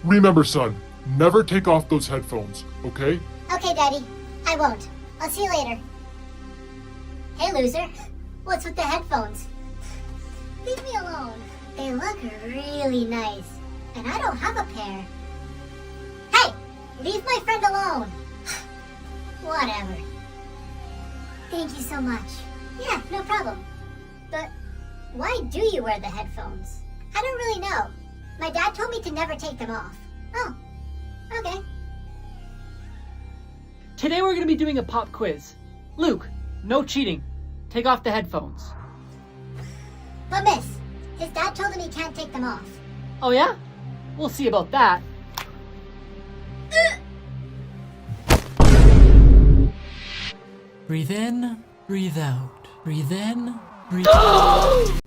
Remember, son, never take off those headphones, okay? Okay, Daddy. I won't. I'll see you later. Hey, loser. What's with the headphones? Leave me alone. They look really nice, and I don't have a pair. Hey! Leave my friend alone! Whatever. Thank you so much. Yeah, no problem. But why do you wear the headphones? I don't really know. My dad told me to never take them off. Oh, okay. Today we're going to be doing a pop quiz. Luke, no cheating. Take off the headphones. But miss, his dad told him he can't take them off. Oh yeah? We'll see about that. Breathe in, breathe out. Breathe in, breathe out.